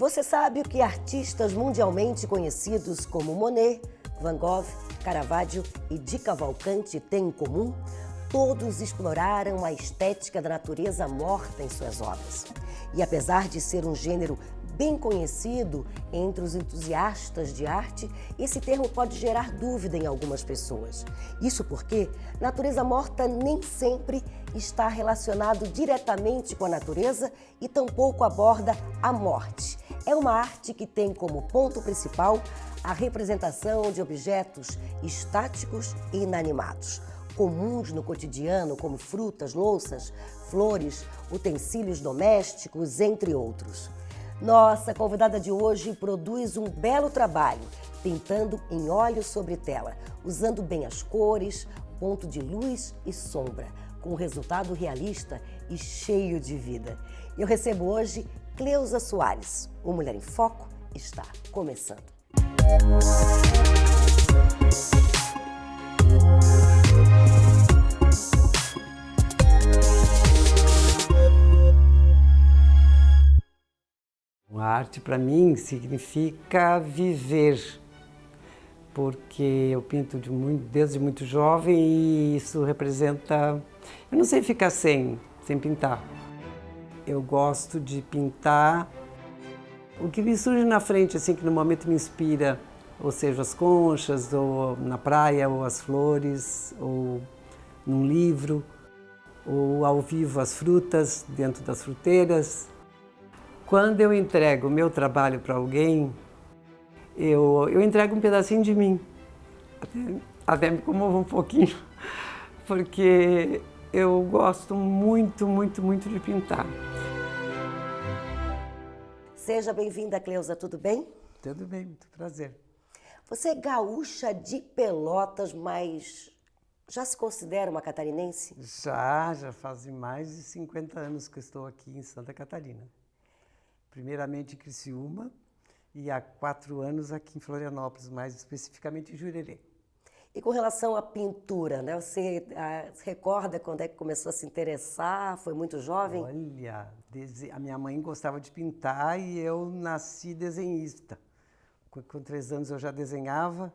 Você sabe o que artistas mundialmente conhecidos como Monet, Van Gogh, Caravaggio e Di Cavalcanti têm em comum? Todos exploraram a estética da natureza morta em suas obras. E apesar de ser um gênero bem conhecido entre os entusiastas de arte, esse termo pode gerar dúvida em algumas pessoas. Isso porque natureza morta nem sempre está relacionado diretamente com a natureza e tampouco aborda a morte. É uma arte que tem como ponto principal a representação de objetos estáticos e inanimados, comuns no cotidiano, como frutas, louças, flores, utensílios domésticos, entre outros. Nossa convidada de hoje produz um belo trabalho, pintando em óleo sobre tela, usando bem as cores, ponto de luz e sombra, com um resultado realista e cheio de vida. Eu recebo hoje Cleusa Soares. O Mulher em Foco está começando. A arte para mim significa viver, porque eu pinto desde muito jovem e isso representa... Eu não sei ficar sem pintar. Eu gosto de pintar o que me surge na frente, assim, que no momento me inspira, ou seja, as conchas, ou na praia, ou as flores, ou num livro, ou ao vivo as frutas dentro das fruteiras. Quando eu entrego o meu trabalho para alguém, eu entrego um pedacinho de mim. Até me comovo um pouquinho, porque eu gosto muito, muito, muito de pintar. Seja bem-vinda, Cleusa, tudo bem? Tudo bem, muito prazer. Você é gaúcha de Pelotas, mas já se considera uma catarinense? Já fazem mais de 50 anos que eu estou aqui em Santa Catarina. Primeiramente em Criciúma e há 4 anos aqui em Florianópolis, mais especificamente em Jurerê. E com relação à pintura, né? Você se recorda quando é que começou a se interessar? Foi muito jovem? Olha, a minha mãe gostava de pintar e eu nasci desenhista. Com 3 anos eu já desenhava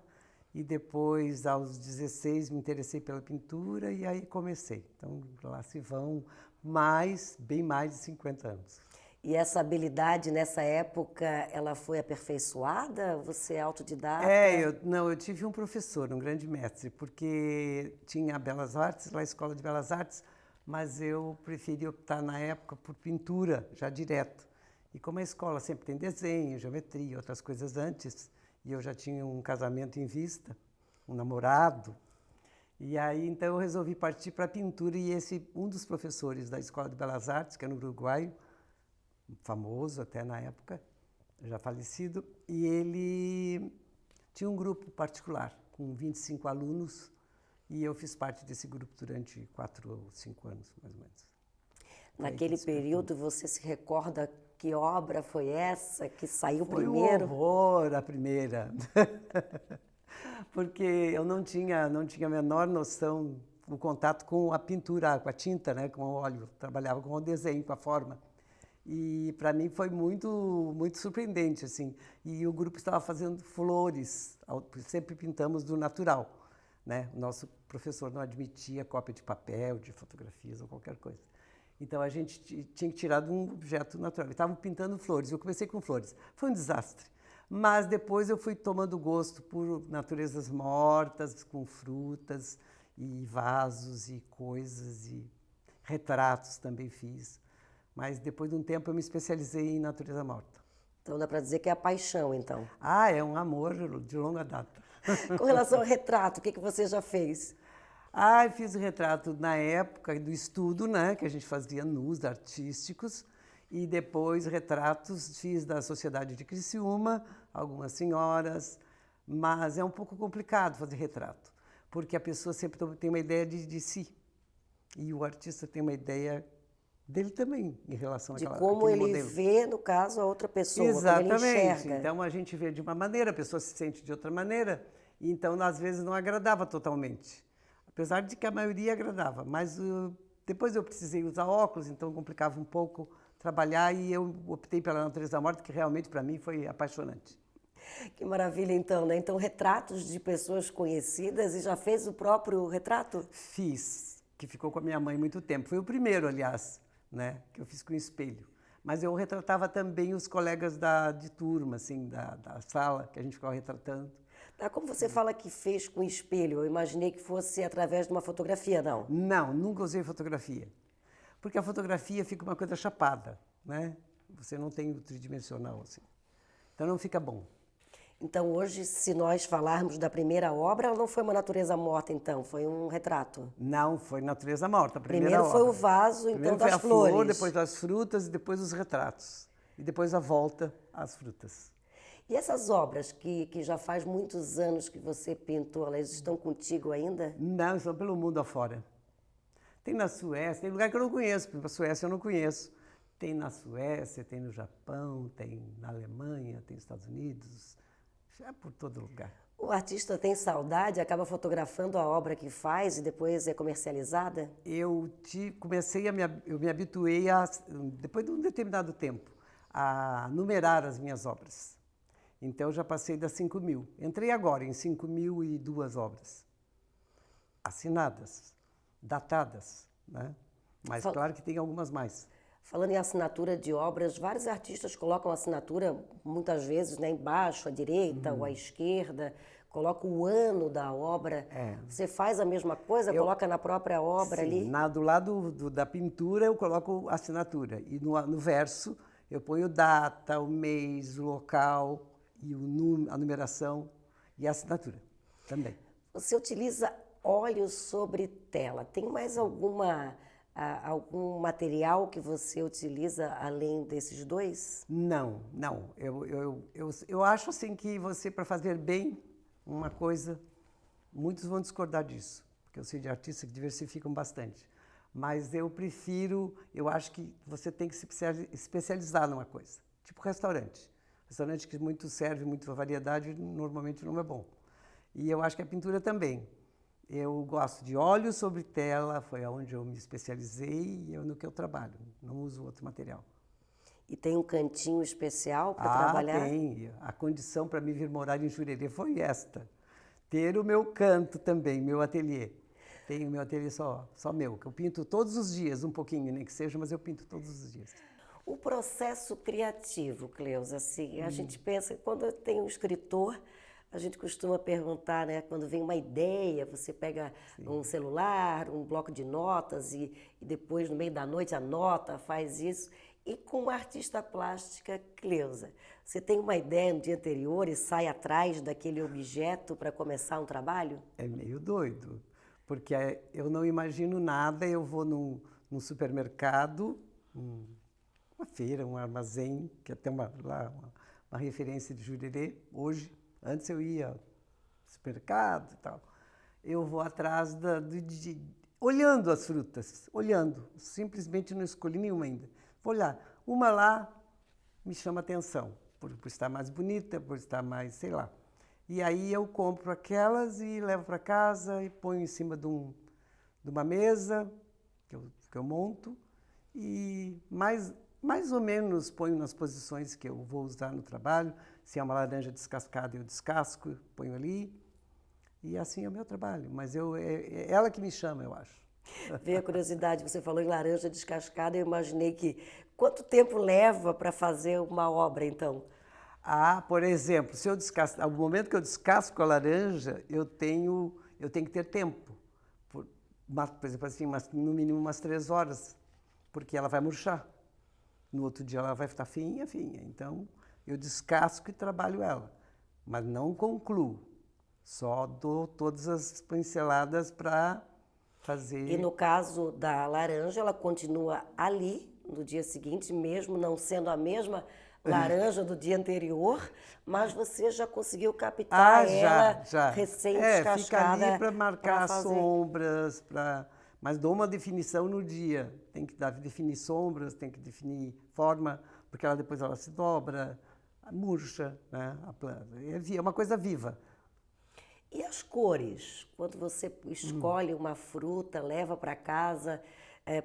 e depois, aos 16, me interessei pela pintura e aí comecei. Então, lá se vão bem mais de 50 anos. E essa habilidade, nessa época, ela foi aperfeiçoada? Você é autodidata? Eu tive um professor, um grande mestre, porque tinha Belas Artes, lá a Escola de Belas Artes, mas eu preferi optar na época por pintura, já direto. E como a escola sempre tem desenho, geometria, outras coisas antes, e eu já tinha um casamento em vista, um namorado, e aí então eu resolvi partir para a pintura e um dos professores da Escola de Belas Artes, que era no Uruguai, famoso até na época, já falecido, e ele tinha um grupo particular com 25 alunos e eu fiz parte desse grupo durante 4 ou 5 anos, mais ou menos. Naquele período, você se recorda que obra foi essa que saiu foi primeiro? Foi um horror a primeira, porque eu não tinha a menor noção do contato com a pintura, com a tinta, né, com o óleo, trabalhava com o desenho, com a forma. E para mim foi muito, muito surpreendente, assim. E o grupo estava fazendo flores, sempre pintamos do natural, né? O nosso professor não admitia cópia de papel, de fotografias ou qualquer coisa. Então a gente tinha que tirar de um objeto natural. Estavam pintando flores, eu comecei com flores. Foi um desastre. Mas depois eu fui tomando gosto por naturezas mortas, com frutas e vasos e coisas e retratos também fiz. Mas depois de um tempo eu me especializei em natureza morta. Então dá para dizer que é a paixão, então. É um amor de longa data. Com relação ao retrato, o que você já fez? Eu fiz o retrato na época do estudo, né, que a gente fazia nus artísticos, e depois retratos fiz da Sociedade de Criciúma, algumas senhoras, mas é um pouco complicado fazer retrato, porque a pessoa sempre tem uma ideia de si, e o artista tem uma ideia dele também, em relação de àquele como ele modelo. Vê, no caso, a outra pessoa, Exatamente. Como ele enxerga. Então a gente vê de uma maneira, a pessoa se sente de outra maneira, e então às vezes não agradava totalmente. Apesar de que a maioria agradava, mas depois eu precisei usar óculos, então complicava um pouco trabalhar e eu optei pela natureza morta, que realmente para mim foi apaixonante. Que maravilha, então, né? Então, retratos de pessoas conhecidas e já fez o próprio retrato? Fiz, que ficou com a minha mãe muito tempo. Foi o primeiro, aliás, né, que eu fiz com espelho. Mas eu retratava também os colegas de turma, assim, da sala, que a gente ficava retratando. Tá, como você fala que fez com espelho, eu imaginei que fosse através de uma fotografia, não? Não, nunca usei fotografia. Porque a fotografia fica uma coisa chapada, né? Você não tem o tridimensional, assim. Então não fica bom. Então, hoje, se nós falarmos da primeira obra, ela não foi uma natureza morta, então, foi um retrato. Não, foi natureza morta, a primeira Primeiro foi obra. o vaso, então, Primeiro foi das a flor, flores. depois as frutas e depois os retratos. E depois a volta às frutas. E essas obras que já faz muitos anos que você pintou, elas estão contigo ainda? Não, estão pelo mundo afora. Tem na Suécia, tem lugar que eu não conheço, porque a Suécia eu não conheço. Tem na Suécia, tem no Japão, tem na Alemanha, tem nos Estados Unidos, é por todo lugar. O artista tem saudade, acaba fotografando a obra que faz e depois é comercializada? Eu me habituei, depois de um determinado tempo, a numerar as minhas obras. Então, eu já passei das 5.000. Entrei agora em 5.002 obras. Assinadas, datadas, né? Mas claro que tem algumas mais. Falando em assinatura de obras, vários artistas colocam a assinatura, muitas vezes, né, embaixo, à direita ou à esquerda, colocam o ano da obra. Você faz a mesma coisa, coloca na própria obra ali? Do lado da pintura eu coloco a assinatura. E no verso eu ponho data, o mês, o local, e a numeração e a assinatura também. Você utiliza óleo sobre tela. Tem mais algum material que você utiliza além desses dois? Não. Eu acho assim que você, para fazer bem uma coisa, muitos vão discordar disso, porque eu sei de artistas que diversificam bastante. Mas eu acho que você tem que se especializar numa coisa, tipo restaurante. Restaurante que muito serve, muita variedade, normalmente não é bom. E eu acho que a pintura também. Eu gosto de óleo sobre tela, foi onde eu me especializei e no que eu trabalho. Não uso outro material. E tem um cantinho especial para trabalhar? Tem. A condição para mim vir morar em Jurerê foi esta. Ter o meu canto também, meu ateliê. Tenho meu ateliê só meu, que eu pinto todos os dias, um pouquinho, nem que seja, mas eu pinto todos os dias. O processo criativo, Cleusa, assim, a gente pensa, quando tem um escritor, a gente costuma perguntar, né, quando vem uma ideia, você pega um celular, um bloco de notas e depois, no meio da noite, anota, faz isso. E com uma artista plástica, Cleusa, você tem uma ideia no dia anterior e sai atrás daquele objeto para começar um trabalho? É meio doido, porque eu não imagino nada, eu vou num supermercado, uma feira, um armazém, que até uma referência de Jurerê, hoje. Antes eu ia ao supermercado e tal. Eu vou atrás olhando as frutas, olhando. Simplesmente não escolhi nenhuma ainda. Vou olhar. Uma lá me chama atenção, por estar mais bonita, por estar mais, sei lá. E aí eu compro aquelas e levo para casa e ponho em cima de uma mesa que eu monto e mais ou menos ponho nas posições que eu vou usar no trabalho. Se é uma laranja descascada, eu descasco, ponho ali. E assim é o meu trabalho. Mas é ela que me chama, eu acho. Veio a curiosidade, você falou em laranja descascada, eu imaginei que... Quanto tempo leva para fazer uma obra, então? Por exemplo, se eu ao momento que eu descasco a laranja, eu tenho que ter tempo. Por exemplo, assim, no mínimo umas 3 horas, porque ela vai murchar. No outro dia ela vai estar finha. Então, eu descasco e trabalho ela. Mas não concluo. Só dou todas as pinceladas para fazer... E no caso da laranja, ela continua ali no dia seguinte, mesmo não sendo a mesma laranja do dia anterior, mas você já conseguiu captar ela já. recém-descascada. Fica ali para marcar sombras, mas dou uma definição no dia. Tem que definir sombras, tem que definir forma, porque depois ela se dobra, murcha, né, a planta. É uma coisa viva. E as cores? Quando você escolhe uma fruta, leva para casa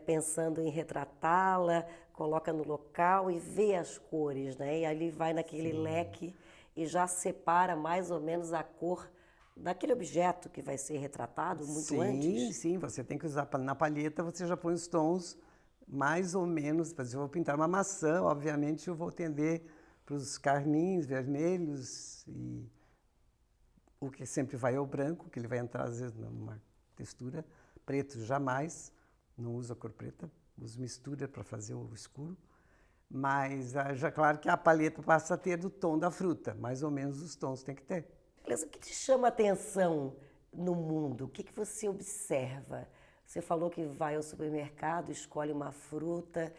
pensando em retratá-la, coloca no local e vê as cores, né? E ali vai naquele leque e já separa mais ou menos a cor daquele objeto que vai ser retratado muito antes. Sim, você tem que usar na palheta, você já põe os tons mais ou menos. Se eu vou pintar uma maçã, obviamente eu vou tender para os carmins, vermelhos, e o que sempre vai é o branco, que ele vai entrar às vezes numa textura. Preto jamais, não uso a cor preta, uso mistura para fazer o escuro. Mas já claro que a palheta passa a ter do tom da fruta, mais ou menos os tons tem que ter. Cleusa, o que te chama a atenção no mundo? O que você observa? Você falou que vai ao supermercado, escolhe uma fruta.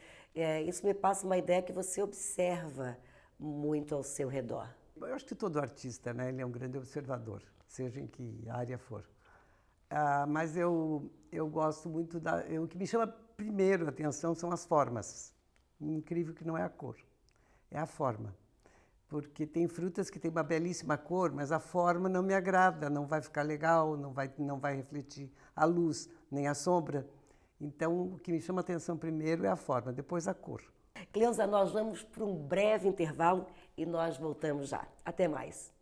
Isso me passa uma ideia que você observa muito ao seu redor. Eu acho que todo artista, né, ele é um grande observador, seja em que área for. Mas eu gosto muito o que me chama primeiro a atenção são as formas. Incrível que não é a cor, é a forma. Porque tem frutas que têm uma belíssima cor, mas a forma não me agrada, não vai ficar legal, não vai refletir a luz, nem a sombra. Então, o que me chama a atenção primeiro é a forma, depois a cor. Cleusa, nós vamos para um breve intervalo e nós voltamos já. Até mais.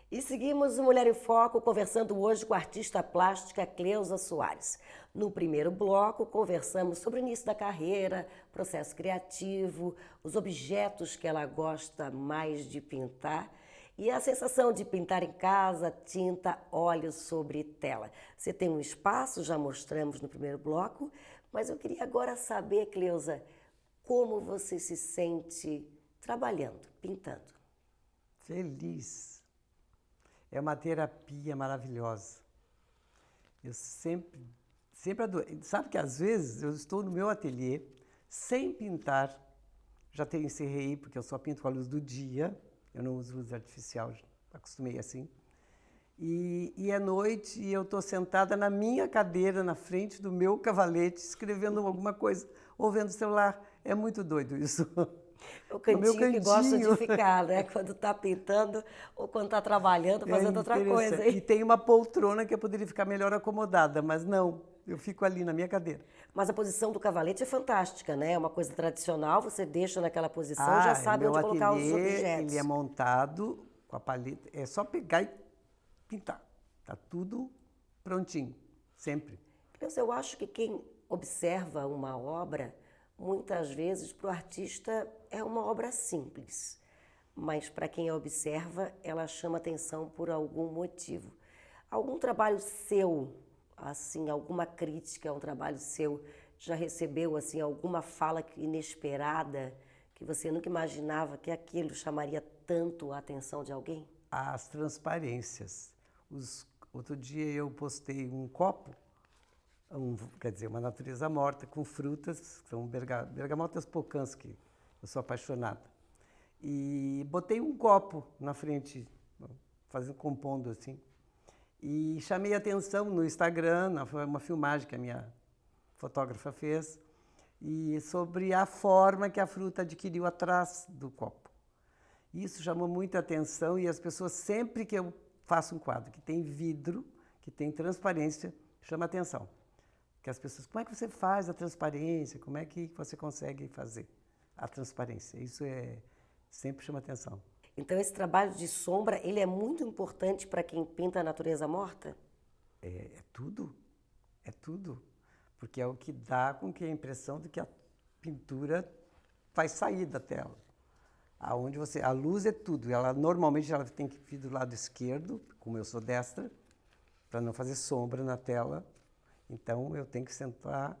E seguimos o Mulher em Foco, conversando hoje com a artista plástica Cleusa Soares. No primeiro bloco, conversamos sobre o início da carreira, processo criativo, os objetos que ela gosta mais de pintar e a sensação de pintar em casa, tinta, óleo sobre tela. Você tem um espaço, já mostramos no primeiro bloco, mas eu queria agora saber, Cleusa, como você se sente trabalhando, pintando? Feliz. É uma terapia maravilhosa. Eu sempre adorei. Sabe que às vezes eu estou no meu ateliê, sem pintar, já encerrei, porque eu só pinto com a luz do dia, eu não uso luz artificial, acostumei assim. E é noite e eu estou sentada na minha cadeira, na frente do meu cavalete, escrevendo alguma coisa, ou vendo o celular. É muito doido isso. O cantinho que gosta de ficar, né? Quando está pintando ou quando está trabalhando, fazendo outra coisa. E tem uma poltrona que eu poderia ficar melhor acomodada, mas não, eu fico ali na minha cadeira. Mas a posição do cavalete é fantástica, né? É uma coisa tradicional, você deixa naquela posição, já sabe onde colocar os objetos. Ele é montado com a palheta, é só pegar e pintar. Tá tudo prontinho, sempre. Eu acho que quem observa uma obra, muitas vezes, para o artista, é uma obra simples, mas para quem a observa, ela chama atenção por algum motivo. Algum trabalho seu, assim, alguma crítica a um trabalho seu, já recebeu assim alguma fala inesperada que você nunca imaginava que aquilo chamaria tanto a atenção de alguém? As transparências. Outro dia eu postei um copo, quer dizer, uma natureza morta, com frutas, que são bergamotas Pokanski, eu sou apaixonada. E botei um copo na frente, compondo assim. E chamei a atenção no Instagram, foi uma filmagem que a minha fotógrafa fez, e sobre a forma que a fruta adquiriu atrás do copo. Isso chamou muita atenção e as pessoas, sempre que eu faço um quadro que tem vidro, que tem transparência, chama atenção. Que as pessoas, como é que você faz a transparência? Como é que você consegue fazer a transparência? Isso sempre chama atenção. Então esse trabalho de sombra, ele é muito importante para quem pinta a natureza morta? É tudo, porque é o que dá com que a impressão de que a pintura vai sair da tela. A luz é tudo, normalmente ela tem que vir do lado esquerdo, como eu sou destra, para não fazer sombra na tela. Então eu tenho que sentar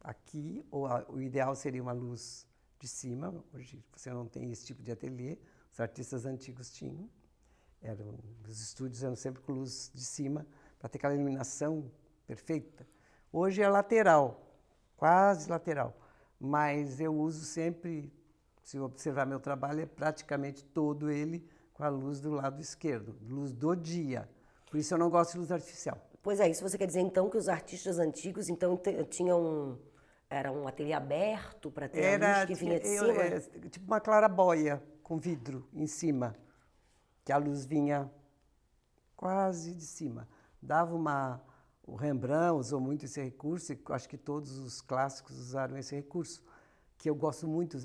aqui, ou o ideal seria uma luz de cima. Hoje você não tem esse tipo de ateliê, os artistas antigos tinham. Os estúdios eram sempre com luz de cima, para ter aquela iluminação perfeita. Hoje é lateral, quase lateral, mas eu uso sempre, se observar meu trabalho, é praticamente todo ele com a luz do lado esquerdo, luz do dia. Por isso eu não gosto de luz artificial. Pois é, isso você quer dizer então que os artistas antigos então era um ateliê aberto para ter a luz que vinha de cima? Tipo uma clarabóia, com vidro em cima, que a luz vinha quase de cima. O Rembrandt usou muito esse recurso, e acho que todos os clássicos usaram esse recurso, que eu gosto muito.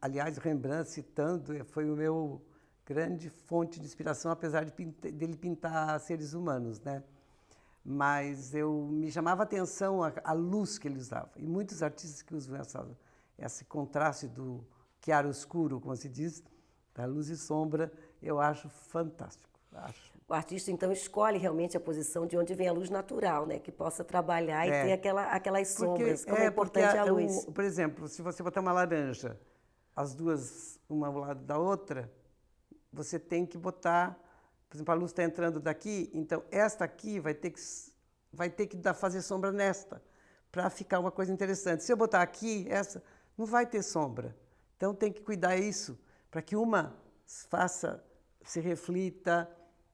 Aliás, Rembrandt, citando, foi o meu grande fonte de inspiração, apesar dele pintar seres humanos, né? Mas me chamava a atenção a luz que ele usava. E muitos artistas que usam esse contraste do chiaro-escuro, como se diz, da luz e sombra, eu acho fantástico. O artista, então, escolhe realmente a posição de onde vem a luz natural, né? Que possa trabalhar e ter aquelas sombras. Como é importante a luz. Por exemplo, se você botar uma laranja, as duas, uma ao lado da outra, você tem que botar... Por exemplo, a luz está entrando daqui, então esta aqui vai ter que fazer sombra nesta, para ficar uma coisa interessante. Se eu botar aqui, essa, não vai ter sombra. Então tem que cuidar isso, para que uma se reflita,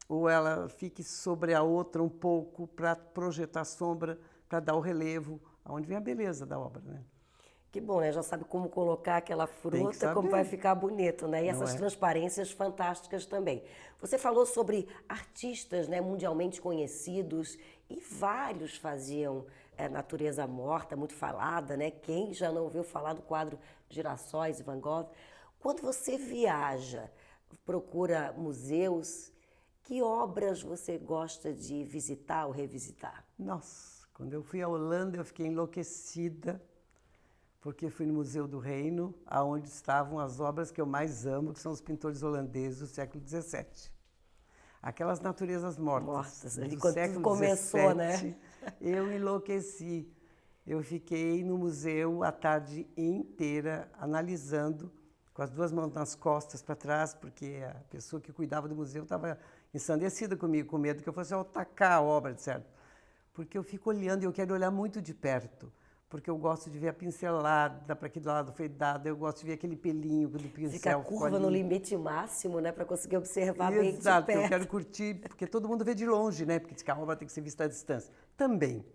ou ela fique sobre a outra um pouco, para projetar sombra, para dar o relevo, aonde vem a beleza da obra, né? Que bom, né? Já sabe como colocar aquela fruta, como vai ficar bonito, né? E essas transparências fantásticas também. Você falou sobre artistas, né, mundialmente conhecidos, e vários faziam natureza morta, muito falada, né? Quem já não ouviu falar do quadro Girassóis de Van Gogh? Quando você viaja, procura museus, que obras você gosta de visitar ou revisitar? Nossa, quando eu fui à Holanda, eu fiquei enlouquecida, porque fui no Museu do Reino, onde estavam as obras que eu mais amo, que são os pintores holandeses do século XVII. Aquelas naturezas mortas ali do quando século tudo começou, XVII, né? Eu enlouqueci. Eu fiquei no museu a tarde inteira analisando, com as duas mãos nas costas para trás, porque a pessoa que cuidava do museu estava ensandecida comigo, com medo que eu fosse atacar a obra, certo? Porque eu fico olhando e eu quero olhar muito de perto. Porque eu gosto de ver a pincelada, para que do lado foi dada, eu gosto de ver aquele pelinho do pincel. Fica a curva no limite máximo, né, para conseguir observar bem de perto. Exato, eu quero curtir, porque todo mundo vê de longe, né, porque a obra tem que ser vista à distância. Também,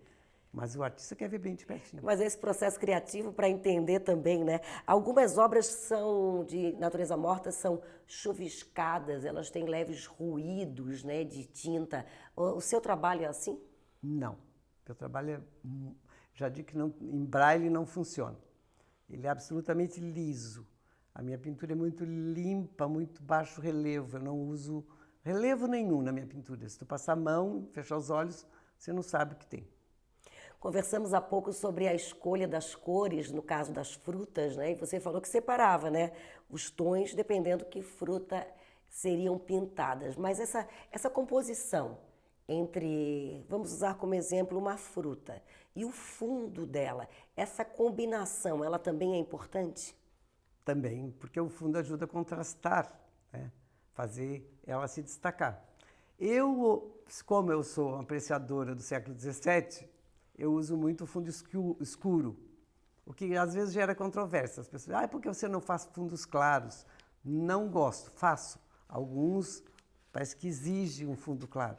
mas o artista quer ver bem de pertinho. Mas esse processo criativo para entender também, né, algumas obras são de natureza morta, são chuviscadas, elas têm leves ruídos, né, de tinta. O seu trabalho é assim? Não, meu trabalho é... Já digo que em braille não funciona. Ele é absolutamente liso. A minha pintura é muito limpa, muito baixo relevo. Eu não uso relevo nenhum na minha pintura. Se tu passar a mão, fechar os olhos, você não sabe o que tem. Conversamos há pouco sobre a escolha das cores, no caso das frutas, né? E você falou que separava, né, os tons dependendo que fruta seriam pintadas. Mas essa composição entre, vamos usar como exemplo, uma fruta e o fundo dela, essa combinação, ela também é importante? Também, porque o fundo ajuda a contrastar, né? Fazer ela se destacar. Como eu sou uma apreciadora do século XVII, eu uso muito o fundo escuro, o que às vezes gera controvérsia. As pessoas, por que você não faz fundos claros? Não gosto, faço. Alguns parece que exigem um fundo claro.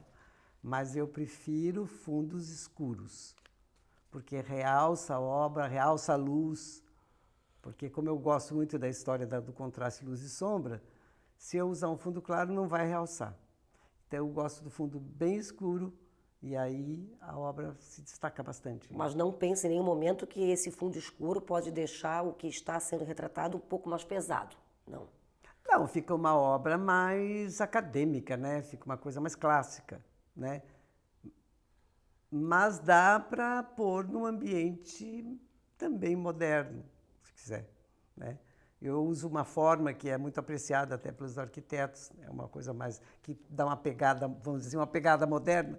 Mas eu prefiro fundos escuros, porque realça a obra, realça a luz, porque como eu gosto muito da história do contraste luz e sombra, se eu usar um fundo claro não vai realçar. Então eu gosto do fundo bem escuro e aí a obra se destaca bastante. Mas não pense em nenhum momento que esse fundo escuro pode deixar o que está sendo retratado um pouco mais pesado, não? Não, fica uma obra mais acadêmica, né? Fica uma coisa mais clássica, né? Mas dá para pôr num ambiente também moderno, se quiser, né? Eu uso uma forma que é muito apreciada até pelos arquitetos, é uma coisa mais que dá uma pegada, vamos dizer, uma pegada moderna,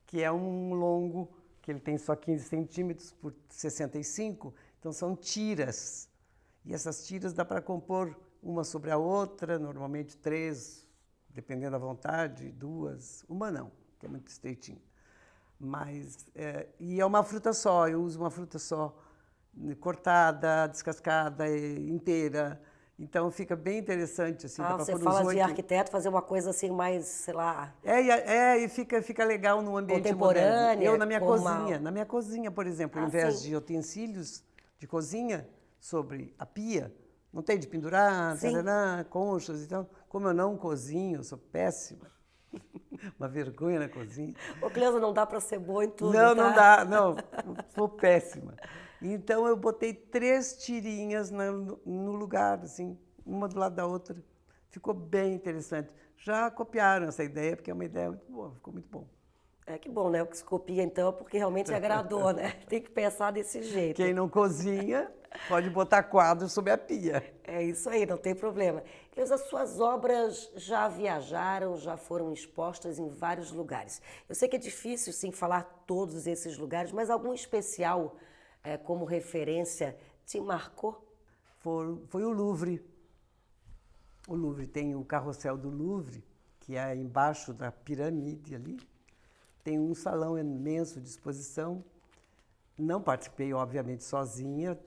que é um longo que ele tem só 15 centímetros por 65, então são tiras. E essas tiras dá para compor uma sobre a outra, normalmente 3, dependendo da vontade, 2, uma não, que é muito estreitinho. Mas, e é uma fruta só, eu uso uma fruta só, cortada, descascada, inteira. Então fica bem interessante. Assim, você fala de arquiteto, fazer uma coisa assim mais, sei lá... E fica legal num ambiente moderno. Eu na minha cozinha, por exemplo, ao invés de utensílios de cozinha sobre a pia, Não tem de pendurar, Sim. tarará, conchas e tal. Como eu não cozinho, eu sou péssima. Uma vergonha na cozinha. Ô, Cleusa, não dá para ser boa em tudo, Não, tá? não dá, não. Sou péssima. Então eu botei 3 tirinhas no lugar, assim, uma do lado da outra. Ficou bem interessante. Já copiaram essa ideia, porque é uma ideia muito boa, ficou muito bom. É que bom, né? O que se copia, então, é porque realmente agradou, né? Tem que pensar desse jeito. Quem não cozinha pode botar quadro sob a pia. É isso aí, não tem problema. Cleusa, suas obras já viajaram, já foram expostas em vários lugares. Eu sei que é difícil, sim, falar todos esses lugares, mas algum especial como referência te marcou? Foi o Louvre. O Louvre tem o carrossel do Louvre, que é embaixo da pirâmide ali. Tem um salão imenso de exposição. Não participei, obviamente, sozinha.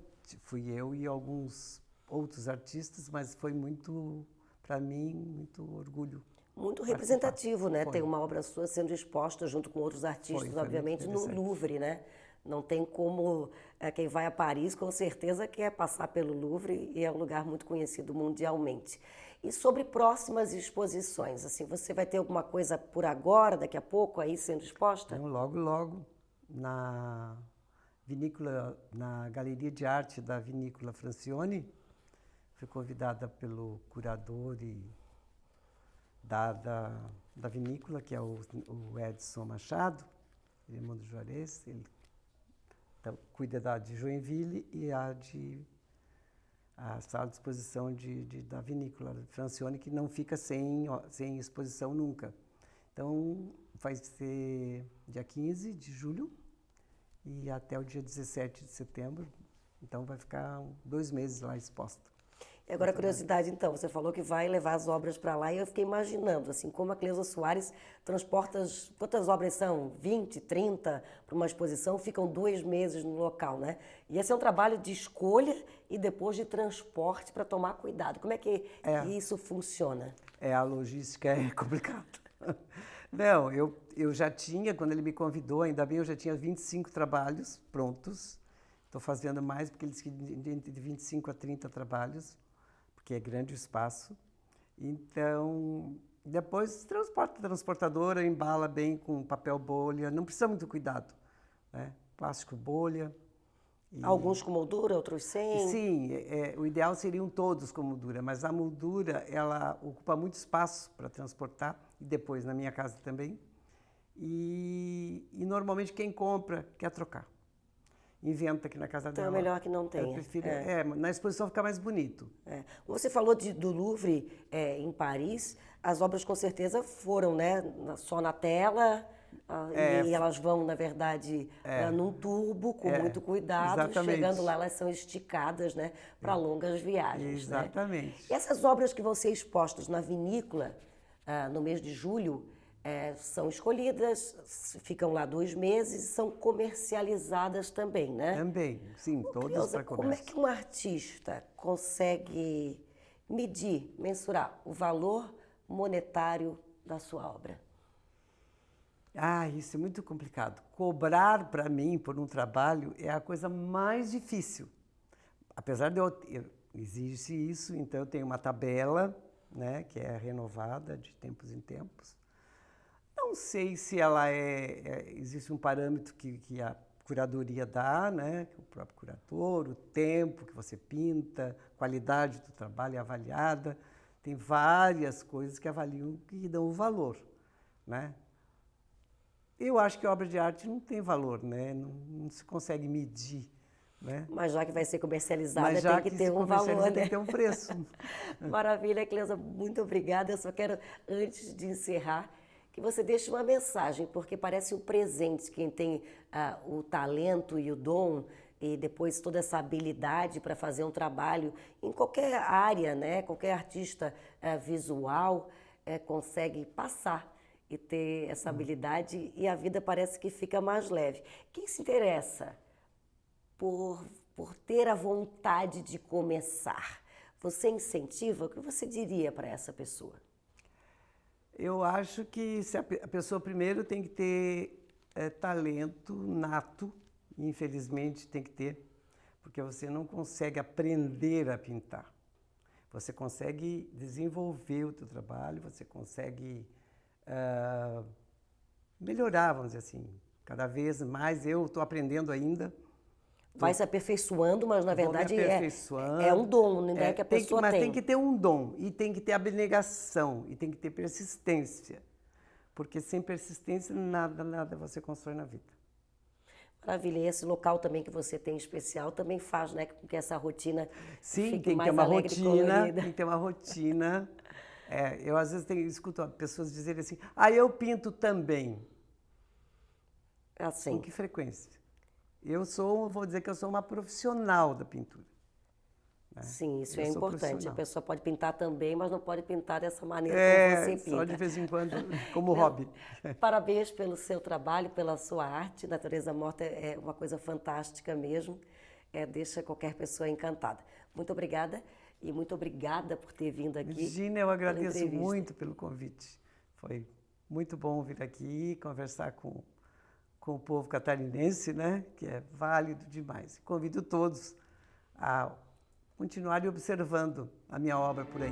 Fui eu e alguns outros artistas, mas foi muito, para mim, muito orgulho. Muito representativo, né? Foi. Tem uma obra sua sendo exposta junto com outros artistas, Foi obviamente, muito no interessante. Louvre, né? Não tem como. Quem vai a Paris, com certeza, quer passar pelo Louvre e é um lugar muito conhecido mundialmente. E sobre próximas exposições, assim, você vai ter alguma coisa por agora, daqui a pouco, aí sendo exposta? Então, logo, na vinícola, na Galeria de Arte da Vinícola Francione, fui convidada pelo curador da vinícola, que é o Edson Machado, irmão do Juarez. Ele cuida da de Joinville e a sala de exposição da vinícola Francione, que não fica sem exposição nunca. Então, vai ser dia 15 de julho e até o dia 17 de setembro. Então, vai ficar 2 meses lá exposta. E agora, curiosidade, então, você falou que vai levar as obras para lá e eu fiquei imaginando, assim, como a Cleusa Soares transporta, quantas obras são? 20, 30 para uma exposição, ficam 2 meses no local, né? E esse é um trabalho de escolha e depois de transporte para tomar cuidado. Como é que isso funciona? A logística é complicada. Não, eu já tinha, quando ele me convidou, ainda bem, eu já tinha 25 trabalhos prontos. Estou fazendo mais, porque ele disse que de 25 a 30 trabalhos, porque é grande o espaço. Então, depois transporta a transportadora, embala bem com papel bolha, não precisa muito cuidado, né? Plástico bolha. Alguns com moldura, outros sem? Sim, o ideal seriam todos com moldura, mas a moldura, ela ocupa muito espaço para transportar, e depois na minha casa também. E normalmente quem compra quer trocar. Inventa aqui na casa Então dela. é melhor que não tenha. Na exposição fica mais bonito. Você falou do Louvre em Paris, as obras com certeza foram, né, só na tela, e elas vão, na verdade, num tubo com muito cuidado. Exatamente. Chegando lá, elas são esticadas, né, para longas viagens. Exatamente. Né? E essas obras que vão ser expostas na vinícola no mês de julho, são escolhidas, ficam lá 2 meses e são comercializadas também, né? Também, sim, todas para comércio. Como é que um artista consegue medir, mensurar o valor monetário da sua obra? Isso é muito complicado. Cobrar para mim por um trabalho é a coisa mais difícil. Apesar de exige isso, então eu tenho uma tabela, né, que é renovada de tempos em tempos. Não sei se ela existe um parâmetro que a curadoria dá, né? O próprio curador, o tempo que você pinta, qualidade do trabalho é avaliada. Tem várias coisas que avaliam, que dão o valor, né? Eu acho que a obra de arte não tem valor, né? Não se consegue medir, né? Mas já que vai ser comercializada, Mas já tem que ter um valor, né? Tem que ter um preço. Maravilha, Cleusa, muito obrigada. Eu só quero, antes de encerrar, que você deixe uma mensagem, porque parece um presente quem tem o talento e o dom e depois toda essa habilidade para fazer um trabalho em qualquer área, né? Qualquer artista visual consegue passar e ter essa habilidade e a vida parece que fica mais leve. Quem se interessa por ter a vontade de começar, você incentiva? O que você diria para essa pessoa? Eu acho que a pessoa primeiro tem que ter talento nato, infelizmente tem que ter, porque você não consegue aprender a pintar. você consegue desenvolver o teu trabalho, você consegue melhorar, vamos dizer assim. Cada vez mais eu estou aprendendo ainda. Vai se aperfeiçoando, mas na verdade é um dom, né, que a pessoa mas tem. tem que ter um dom, e tem que ter abnegação, e tem que ter persistência. Porque sem persistência, nada você constrói na vida. Maravilha. E esse local também que você tem especial também faz, né, com que essa rotina Sim, fique tem que mais ter uma alegre e rotina, colorida. tem que ter uma rotina. Eu às vezes escuto pessoas dizerem assim, eu pinto também. Assim. Com que frequência? Vou dizer que eu sou uma profissional da pintura. Né? Sim, isso eu é sou importante. A pessoa pode pintar também, mas não pode pintar dessa maneira como você pinta. Só de vez em quando, como hobby. Parabéns pelo seu trabalho, pela sua arte. Natureza Morta é uma coisa fantástica mesmo. Deixa qualquer pessoa encantada. Muito obrigada e muito obrigada por ter vindo aqui. Virginia, eu agradeço muito pelo convite. Foi muito bom vir aqui conversar com o povo catarinense, né? Que é válido demais. Convido todos a continuarem observando a minha obra por aí.